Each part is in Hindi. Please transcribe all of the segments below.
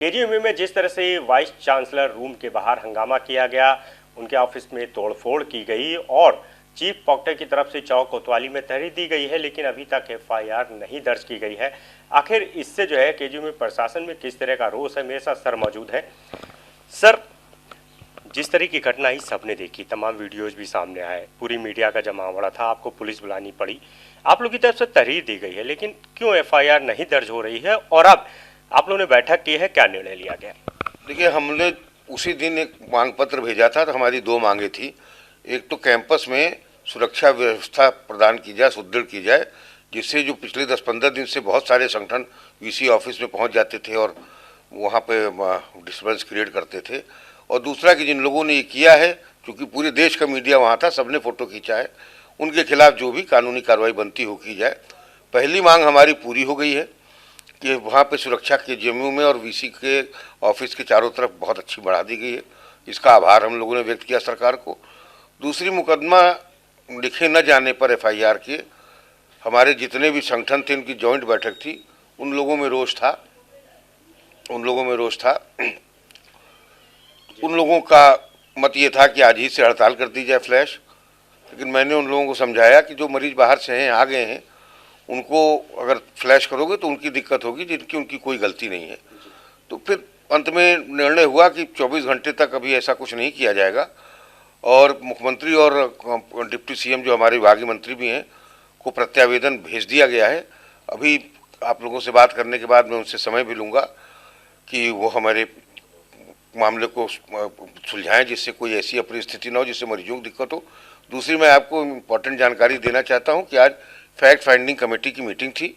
केजीएमयू में जिस तरह से वाइस चांसलर रूम के बाहर हंगामा किया गया, उनके ऑफिस में तोड़फोड़ की गई और चीफ प्रॉक्टर की तरफ से चौक कोतवाली में तहरीर दी गई है, लेकिन अभी तक एफआईआर नहीं दर्ज की गई है। आखिर इससे जो है केजीएमयू प्रशासन में किस तरह का रोष है, मेरे साथ सर मौजूद है। सर, जिस तरह की घटना ही सबने देखी, तमाम वीडियोज भी सामने आए, पूरी मीडिया का जमावड़ा था, आपको पुलिस बुलानी पड़ी, आप लोग की तरफ से तहरीर दी गई है, लेकिन क्यों एफआईआर नहीं दर्ज हो रही है और अब आप लोगों ने बैठक की है, क्या निर्णय लिया गया? देखिए, हमने उसी दिन एक मांग पत्र भेजा था, तो हमारी दो मांगे थी। एक तो कैंपस में सुरक्षा व्यवस्था प्रदान की जाए, सुदृढ़ की जाए, जिससे जो पिछले 10-15 दिन से बहुत सारे संगठन वीसी ऑफिस में पहुंच जाते थे और वहां पे डिस्टर्बेंस क्रिएट करते थे। और दूसरा कि जिन लोगों ने ये किया है, क्योंकि पूरे देश का मीडिया वहाँ था, सबने फोटो खींचा है, उनके खिलाफ जो भी कानूनी कार्रवाई बनती हो की जाए। पहली मांग हमारी पूरी हो गई है कि वहाँ पे सुरक्षा के जेएमयू में और वीसी के ऑफिस के चारों तरफ बहुत अच्छी बढ़ा दी गई है। इसका आभार हम लोगों ने व्यक्त किया सरकार को। दूसरी, मुकदमा लिखे न जाने पर एफआईआर के हमारे जितने भी संगठन थे, उनकी जॉइंट बैठक थी, उन लोगों में रोष था। उन लोगों का मत ये था कि आज ही से हड़ताल कर दी जाए फ्लैश। लेकिन मैंने उन लोगों को समझाया कि जो मरीज बाहर से हैं, आ गए हैं, उनको अगर फ्लैश करोगे तो उनकी दिक्कत होगी, जिनकी उनकी कोई गलती नहीं है। तो फिर अंत में निर्णय हुआ कि 24 घंटे तक अभी ऐसा कुछ नहीं किया जाएगा और मुख्यमंत्री और डिप्टी सीएम जो हमारे विभागीय मंत्री भी हैं को प्रत्यावेदन भेज दिया गया है। अभी आप लोगों से बात करने के बाद मैं उनसे समय भी लूँगा कि वो हमारे मामले को सुलझाएं, जिससे कोई ऐसी अपरिस्थिति न हो जिससे मरीजों को दिक्कत हो। दूसरी, मैं आपको इम्पोर्टेंट जानकारी देना चाहता हूं कि आज फैक्ट फाइंडिंग कमेटी की मीटिंग थी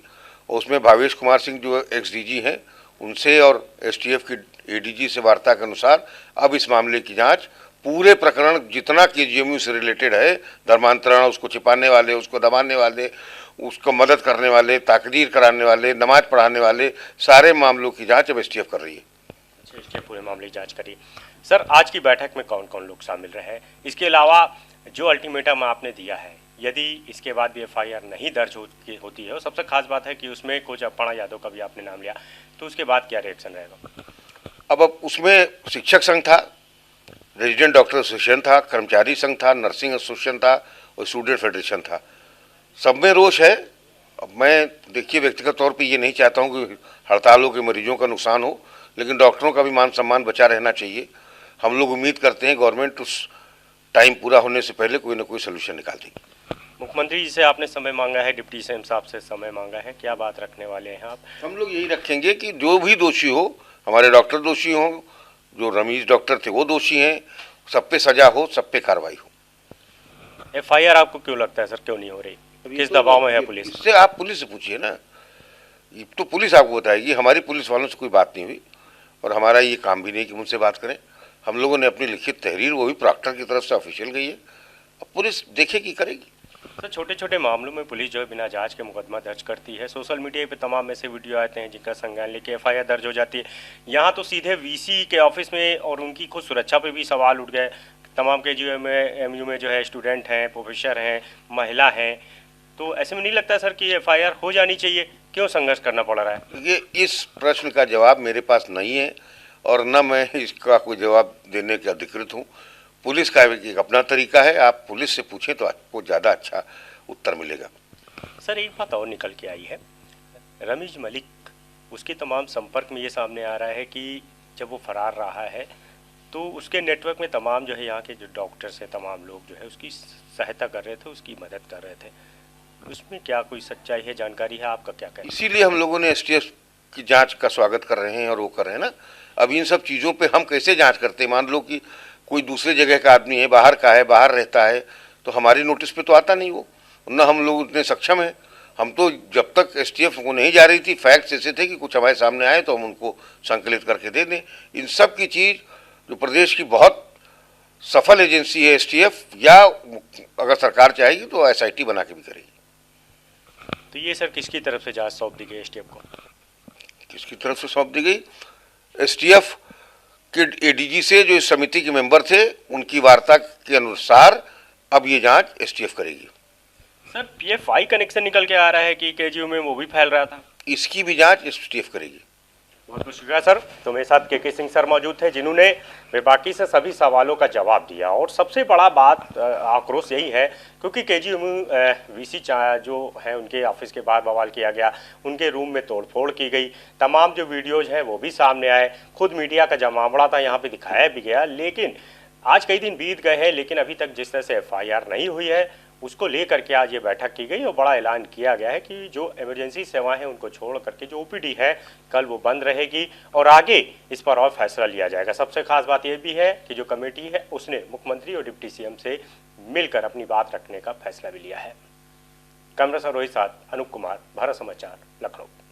और उसमें भावेश कुमार सिंह जो एक्स डीजी हैं, उनसे और एसटीएफ की एडीजी से वार्ता के अनुसार अब इस मामले की जांच, पूरे प्रकरण जितना केजीएमयू से रिलेटेड है, धर्मांतरण, उसको छिपाने वाले, उसको दबाने वाले, उसको मदद करने वाले, ताकदीर कराने वाले, नमाज पढ़ाने वाले, सारे मामलों की जांच अब एसटीएफ कर रही है। इसके पूरे मामले की जांच करी। सर, आज की बैठक में कौन कौन लोग शामिल रहे? इसके अलावा जो अल्टीमेटम आपने दिया है, यदि इसके बाद भी एफआईआर नहीं दर्ज होती है, और सबसे खास बात है कि उसमें कुछ अपर्णा यादव का भी आपने नाम लिया, तो उसके बाद क्या रिएक्शन रहेगा? अब उसमें शिक्षक संघ था, रेजिडेंट डॉक्टर एसोसिएशन था, कर्मचारी संघ था, नर्सिंग एसोसिएशन था और स्टूडेंट फेडरेशन था। सब में रोष है। अब मैं देखिए, व्यक्तिगत तौर पे ये नहीं चाहता हूँ कि हड़तालों के मरीजों का नुकसान हो, लेकिन डॉक्टरों का भी मान सम्मान बचा रहना चाहिए। हम लोग उम्मीद करते हैं गवर्नमेंट उस टाइम पूरा होने से पहले कोई ना कोई सोल्यूशन निकाल देगी। मुख्यमंत्री जी से आपने समय मांगा है, डिप्टी सीएम साहब से समय मांगा है, क्या बात रखने वाले हैं आप? हम लोग यही रखेंगे कि जो भी दोषी हो, हमारे डॉक्टर दोषी हो, जो रमीज डॉक्टर थे वो दोषी हैं, सब पे सजा हो, सब पे कार्रवाई हो। एफआईआर आपको क्यों लगता है सर, क्यों नहीं हो रही? किस दबाव में है पुलिस? इससे आप पुलिस से पूछिए ना, ये तो पुलिस आपको बताएगी। हमारी पुलिस वालों से कोई बात नहीं हुई और हमारा ये काम भी नहीं कि मुझसे बात करें। हम लोगों ने अपनी लिखित तहरीर, वो भी प्रॉक्टर की तरफ से ऑफिशियल गई है, अब पुलिस देखेगी, करेगी। सर, छोटे छोटे मामलों में पुलिस जो है बिना जांच के मुकदमा दर्ज करती है। सोशल मीडिया पे तमाम ऐसे वीडियो आते हैं जिनका संज्ञान लेके एफआईआर दर्ज हो जाती है। यहाँ तो सीधे वीसी के ऑफिस में और उनकी खुद सुरक्षा पे भी सवाल उठ गए। तमाम केजीएमयू में एमयू में जो है स्टूडेंट हैं, प्रोफेसर हैं, महिला हैं, तो ऐसे में नहीं लगता सर कि एफआईआर हो जानी चाहिए? क्यों संघर्ष करना पड़ रहा है? ये इस प्रश्न का जवाब मेरे पास नहीं है और न मैं इसका कोई जवाब देने के अधिकृत हूँ। पुलिस का एक अपना तरीका है, आप पुलिस से पूछें तो आपको ज़्यादा अच्छा उत्तर मिलेगा। सर, एक बात और निकल के आई है, रमीज मलिक, उसके तमाम संपर्क में ये सामने आ रहा है कि जब वो फरार रहा है तो उसके नेटवर्क में तमाम जो है यहाँ के जो डॉक्टर्स हैं, तमाम लोग जो है उसकी सहायता कर रहे थे, उसकी मदद कर रहे थे। उसमें क्या कोई सच्चाई है, जानकारी है? आपका क्या कहना? इसीलिए हम लोगों ने एसटीएफ की जांच का स्वागत कर रहे हैं और वो कर रहे हैं ना। अब इन सब चीज़ों पे हम कैसे जांच करते हैं? मान लो कि कोई दूसरे जगह का आदमी है, बाहर का है, बाहर रहता है, तो हमारी नोटिस पे तो आता नहीं वो, न हम लोग उतने सक्षम हैं। हम तो जब तक एसटीएफ को नहीं जा रही थी, फैक्ट्स ऐसे थे कि कुछ हमारे सामने आए तो हम उनको संकलित करके दे दें। इन सब की चीज़ जो प्रदेश की बहुत सफल एजेंसी है एसटीएफ, या अगर सरकार चाहेगी तो एसआईटी बना के भी करेगी। तो ये सर किसकी तरफ से जांच सौंप दी गई एसटीएफ को? किसकी तरफ से सौंप दी गई? एसटीएफ के एडीजी से जो इस समिति के मेंबर थे, उनकी वार्ता के अनुसार अब ये जांच एसटीएफ करेगी। सर, पीएफआई कनेक्शन निकल के आ रहा है कि केजीएमयू में वो भी फैल रहा था। इसकी भी जांच एसटीएफ करेगी। बहुत बहुत शुक्रिया सर। तो मेरे साथ के सिंह सर मौजूद थे, जिन्होंने बेबाकी से सभी सवालों का जवाब दिया। और सबसे बड़ा बात आक्रोश यही है क्योंकि केजीएमयू वीसी जो है उनके ऑफिस के बाहर बवाल किया गया, उनके रूम में तोड़फोड़ की गई, तमाम जो वीडियोज हैं वो भी सामने आए, खुद मीडिया का जमावड़ा था यहाँ पे दिखाया भी गया। लेकिन आज कई दिन बीत गए हैं, लेकिन अभी तक जिस तरह से FIR नहीं हुई है उसको लेकर के आज ये बैठक की गई और बड़ा ऐलान किया गया है कि जो इमरजेंसी सेवाएं हैं उनको छोड़ करके जो OPD है कल वो बंद रहेगी और आगे इस पर और फैसला लिया जाएगा। सबसे खास बात ये भी है कि जो कमेटी है उसने मुख्यमंत्री और डिप्टी CM से मिलकर अपनी बात रखने का फैसला भी लिया है। कैमरा से रोहित साथ अनूप कुमार, भारत समाचार, लखनऊ।